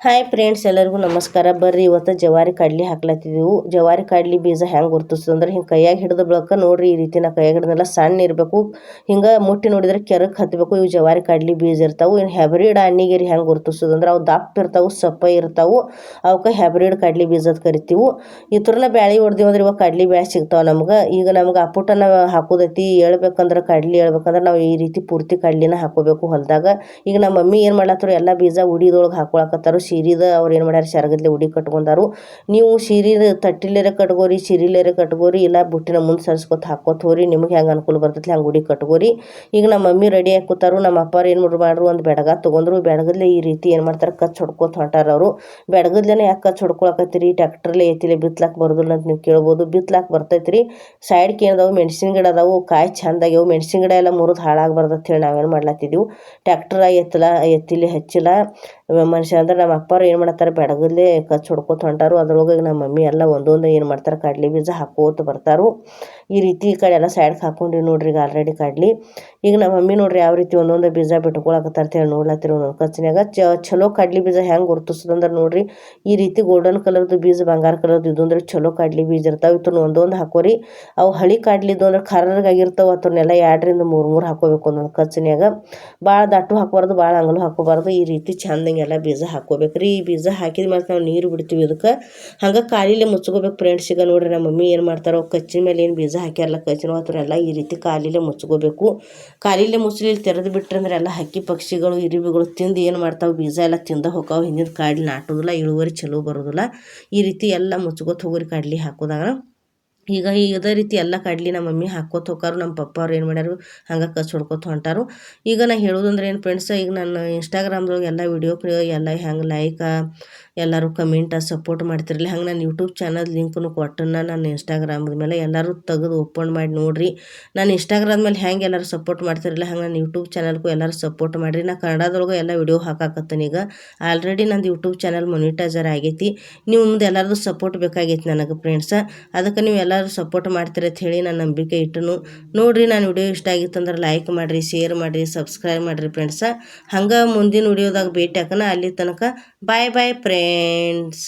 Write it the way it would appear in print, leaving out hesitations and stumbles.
Hi friends, ಎಲ್ಲರಿಗೂ ನಮಸ್ಕಾರ. ಬರ್ರಿ ಇವತ್ತು ಜವಾರಿ ಕಡ್ಲಿ ಹಾಕ್ಲತ್ತಿದ್ದೆವು. ಜವಾರಿ ಕಡ್ಲಿ ಬೀಜ ಹೆಂಗೆ ಗುರ್ತಿಸ್ತಂದ್ರೆ ಹಿಂಗೆ ಕೈಯಾಗ ಹಿಡಿದ ಬಳಕ ನೋಡ್ರಿ, ಈ ರೀತಿ ನಾ ಕೈಯಾಗ ಹಿಡಿದೆಲ್ಲ ಸಣ್ಣ ಇರಬೇಕು. ಹಿಂಗೆ ಮುಟ್ಟಿ ನೋಡಿದ್ರೆ ಕೆರಕ್ಕೆ ಹತ್ತಬೇಕು. ಇವು ಜವಾರಿ ಕಡ್ಲಿ ಬೀಜ ಇರ್ತಾವೆ. ಇನ್ನು ಹೈಬ್ರಿಡ್ ಅಣ್ಣಿಗೇರಿ ಹೆಂಗೆ ಗುರ್ತಿಸೋದಂದ್ರೆ ಅವು ದಪ್ಪ ಇರ್ತಾವೆ, ಸಪ್ಪ ಇರ್ತಾವೆ. ಅವಕ್ಕೆ ಹೈಬ್ರಿಡ್ ಕಡ್ಲಿ ಬೀಜದ ಕರಿತೀವಿ. ಈ ಥರನ ಬ್ಯಾಳಿ ಹೊಡೆದಿವಿ ಅಂದ್ರೆ ಇವಾಗ ಕಡ್ಲಿ ಬ್ಯಾಳಿ ಸಿಗ್ತಾವೆ ನಮ್ಗೆ. ಈಗ ನಮ್ಗೆ ಅಪ್ಪುಟನ ಹಾಕೋದೈತಿ ಹೇಳ್ಬೇಕಂದ್ರೆ, ಕಡ್ಲಿ ಹೇಳ್ಬೇಕಂದ್ರೆ ನಾವು ಈ ರೀತಿ ಪೂರ್ತಿ ಕಡ್ಲಿನ ಹಾಕೋಬೇಕು ಹೊಲದಾಗ. ಈಗ ನಮ್ಮ ಮಮ್ಮಿ ಏನು ಮಾಡ್ಲತ್ತಾರು, ಎಲ್ಲ ಬೀಜ ಉಡಿದೊಳಗೆ ಹಾಕೊಳಕತ್ತಾರು. ಸೀರಿದ ಅವ್ರು ಏನು ಮಾಡ್ಯಾರ, ಶರಗದ್ಲೆ ಉಡಿ ಕಟ್ಕೊಂಡಾರು. ನೀವು ಸೀರಿದ ತಟ್ಟಿಲೇರೆ ಕಟ್ಗೋರಿ, ಸೀರಿಲೇರೆ ಕಟ್ಗೋರಿ, ಇಲ್ಲ ಬುಟ್ಟಿನ ಮುಂದೆ ಸರಿಸ್ಕೊತ ಹಾಕೋತ ಹೋರಿ. ನಿಮ್ಗೆ ಹೆಂಗೆ ಅನುಕೂಲ ಬರ್ತೈತಿ ಹಂಗೆ ಉಡಿ ಕಟ್ಗೋರಿ. ಈಗ ನಮ್ಮ ಮಮ್ಮಿ ರೆಡಿ ಆಗಿ ಕೂತಾರು. ನಮ್ಮ ಅಪ್ಪಾರು ಏನು ಮಾಡ್ರು, ಒಂದು ಬೆಡಗ ತೊಗೊಂಡ್ರು. ಬೆಡಗದ್ಲೆ ಈ ರೀತಿ ಏನು ಮಾಡ್ತಾರೆ, ಕಚ್ ಹೊಡ್ಕೋತ ಹೊಂಟಾರ ಅವರು. ಬೆಡಗದ್ಲೇನೆ ಯಾಕೆ ಕಚ್ ಹೊಡ್ಕೊಳಕತ್ತೀರಿ, ಟ್ಯಾಕ್ಟ್ರಲ್ಲೇ ಐತಿಲ್ಲ, ಬಿತ್ಲಾಕ್ ಬರೋದಿಲ್ಲ ಅಂತ ನೀವು ಕೇಳ್ಬೋದು. ಬಿತ್ಲಾಕ್ ಬರ್ತೈತ್ರಿ. ಸೈಡ್ಗೆ ಏನದಾವು, ಮೆಣಸಿನ ಗಿಡ ಅದಾವು, ಕಾಯಿ ಚಂದಾಗ್ಯವು. ಮೆಣಸಿನ ಗಿಡ ಎಲ್ಲ ಮುರಿದು ಹಾಳಾಗಬಾರ್ದು ಹೇಳಿ ನಾವೇನು ಮಾಡ್ಲತ್ತಿದ್ದೀವಿ, ಟ್ಯಾಕ್ಟ್ರ ಎತ್ತಿಲಿ ಹಚ್ಚಿಲ್ಲ. ಮನುಷ್ಯ ಅಂದ್ರೆ ನಮ್ಮ ಅಪ್ಪಾರು ಏನು ಮಾಡ್ತಾರೆ, ಬೆಡಗಲ್ಲೇ ಕಚ್ ಹೊಡ್ಕೋತ ಹೊಂಟಾರು. ಅದ್ರೊಳಗೆ ನಮ್ಮ ಮಮ್ಮಿ ಎಲ್ಲ ಒಂದೊಂದು ಏನು ಮಾಡ್ತಾರೆ, ಕಡ್ಲಿ ಬೀಜ ಹಾಕೋತ ಬರ್ತಾರು. ಈ ರೀತಿ ಈ ಕಡೆ ಎಲ್ಲ ಸೈಡ್ಗೆ ಹಾಕೊಂಡಿವಿ ನೋಡ್ರಿ. ಈಗ ಆಲ್ರೆಡಿ ಕಡ್ಲಿ. ಈಗ ನಮ್ಮ ಮಮ್ಮಿ ನೋಡ್ರಿ ಯಾವ ರೀತಿ ಒಂದೊಂದು ಬೀಜ ಬಿಟ್ಕೊಳಕತ್ತಾರ ಹೇಳಿ ನೋಡ್ಲತ್ತಿರ ಒಂದೊಂದು ಕಚ್ನ್ಯಾಗ. ಚಲೋ ಕಡ್ಲಿ ಬೀಜ ಹೆಂಗೆ ಗುರ್ತಿಸೋದಂದ್ರೆ ನೋಡ್ರಿ, ಈ ರೀತಿ ಗೋಲ್ಡನ್ ಕಲರ್ದು ಬೀಜ, ಬಂಗಾರ ಕಲರ್ದು ಇದು ಅಂದ್ರೆ ಚಲೋ ಕಡ್ಲಿ ಬೀಜ ಇರ್ತಾವೆ. ಇತ್ತು ಒಂದೊಂದು ಹಾಕೋರಿ. ಅವು ಹಳಿ ಕಡ್ಲಿದ್ದು ಅಂದ್ರೆ ಕರ್ರಗಾಗಿರ್ತಾವೆ. ಅದನ್ನೆಲ್ಲ 2ರಿಂದ 3 ಹಾಕೋಬೇಕು ಒಂದೊಂದು ಕಚ್ನ್ಯಾಗ. ಭಾಳ ದಟ್ಟು ಹಾಕಬಾರ್ದು, ಭಾಳ ಅಂಗಲು ಹಾಕೋಬಾರ್ದು. ಈ ರೀತಿ ಚಂದಂಗೆಲ್ಲ ಬೀಜ ಹಾಕೋಬೇಕ್ರಿ. ಈ ಬೀಜ ಹಾಕಿದ ಮೇಲೆ ನಾವು ನೀರು ಬಿಡ್ತೀವಿ ಇದಕ್ಕೆ. ಹಂಗೆ ಕಾಲಿಲೆ ಮುಚ್ಕೋಬೇಕು ಫ್ರೆಂಡ್ಸ್. ಈಗ ನೋಡ್ರಿ ನಮ್ಮ ಮಮ್ಮಿ ಏನು ಮಾಡ್ತಾರೋ, ಕಚ್ಚಿನ ಮೇಲೆ ಏನು ಬೀಜ ಹಾಕ್ಯಾರಲ್ಲ, ಕಚ್ಚಿನ ಹತ್ರನೆಲ್ಲ ಈ ರೀತಿ ಕಾಲಿಲೆ ಮುಚ್ಕೋಬೇಕು. ಕಾಲಿಲೆ ಮುಚ್ಚಲಿ ತೆರೆದು ಬಿಟ್ರೆ ಅಂದ್ರೆ ಎಲ್ಲ ಹಕ್ಕಿ ಪಕ್ಷಿಗಳು, ಇರುವೆಗಳು ತಿಂದು ಏನು ಮಾಡ್ತಾವೆ, ಬೀಜ ಎಲ್ಲ ತಿಂದ ಹೋಕಾವು. ಹಿಂದಿನ ಕಾಡ್ಲಿ ನಾಟೋದಿಲ್ಲ, ಇಳುವರಿ ಚಲೋ ಬರೋದಿಲ್ಲ. ಈ ರೀತಿ ಎಲ್ಲ ಮುಚ್ಕೋತ ಹೋಗ್ರಿ ಕಡ್ಲಿ ಹಾಕೋದಾಗ. ಈಗ ಇದೇ ರೀತಿ ಎಲ್ಲ ಕಡ್ಲಿ ನಮ್ಮ ಮಮ್ಮಿ ಹಾಕೋತ ಹೋಗಾರು. ನಮ್ಮ ಪಪ್ಪ ಅವ್ರು ಏನು ಮಾಡ್ಯಾರು, ಹಂಗೆ ಕಚ್ ಹೊಡ್ಕೋತ ಹೊಂಟಾರು. ಈಗ ನಾ ಹೇಳೋದಂದ್ರೆ ಏನು ಫ್ರೆಂಡ್ಸ್, ಈಗ ನಾನು ಇನ್ಸ್ಟಾಗ್ರಾಮ್ದೊಳಗೆ ಎಲ್ಲ ವಿಡಿಯೋಕ್ಕೆ ಎಲ್ಲ ಹೆಂಗೆ ಲೈಕ ಎಲ್ಲರೂ ಕಮೆಂಟ ಸಪೋರ್ಟ್ ಮಾಡ್ತಿರಲಿಲ್ಲ, ಹಂಗೆ ನಾನು ಯೂಟ್ಯೂಬ್ ಚಾನಲ್ ಲಿಂಕ್ನು ಕೊಟ್ಟನ್ನ ನಾನು ಇನ್ಸ್ಟಾಗ್ರಾಮ್ದ ಮೇಲೆ ಎಲ್ಲರೂ ತೆಗೆದು ಓಪನ್ ಮಾಡಿ ನೋಡಿರಿ. ನಾನು ಇನ್ಸ್ಟಾಗ್ರಾಮ್ ಮೇಲೆ ಹೆಂಗೆ ಎಲ್ಲರೂ ಸಪೋರ್ಟ್ ಮಾಡ್ತಿರಲಿಲ್ಲ, ಹಂಗೆ ನಾನು ಯೂಟ್ಯೂಬ್ ಚಾನಲ್ಗೂ ಎಲ್ಲರೂ ಸಪೋರ್ಟ್ ಮಾಡಿರಿ. ನಾನು ಕನ್ನಡದೊಳಗೆ ಎಲ್ಲ ವಿಡಿಯೋ ಹಾಕಾಕತ್ತೀನಿ. ಈಗ ಆಲ್ರೆಡಿ ನಂದು ಯೂಟ್ಯೂಬ್ ಚಾನಲ್ ಮೊನಿಟೈಸರ್ ಆಗೈತಿ. ನೀವು ಮುಂದೆ ಎಲ್ಲರದು ಸಪೋರ್ಟ್ ಬೇಕಾಗೈತಿ ನನಗೆ ಫ್ರೆಂಡ್ಸ. ಅದಕ್ಕೆ ನೀವು ಎಲ್ಲರೂ ಸಪೋರ್ಟ್ ಮಾಡ್ತೀರಿ ಅಂತ ಹೇಳಿ ನಾನು ನಂಬಿಕೆ ಇಟ್ಟನು. ನೋಡಿರಿ, ನಾನು ವಿಡಿಯೋ ಇಷ್ಟ ಆಗಿತ್ತು ಅಂದ್ರೆ ಲೈಕ್ ಮಾಡಿರಿ, ಶೇರ್ ಮಾಡಿರಿ, ಸಬ್ಸ್ಕ್ರೈಬ್ ಮಾಡಿರಿ ಫ್ರೆಂಡ್ಸ. ಹಂಗೆ ಮುಂದಿನ ವಿಡಿಯೋದಾಗ ಭೇಟಿ ಹಾಕೋಣ. ಅಲ್ಲಿ ತನಕ ಬಾಯ್ ಬಾಯ್ ಫ್ರೆಂಡ್ಸ್.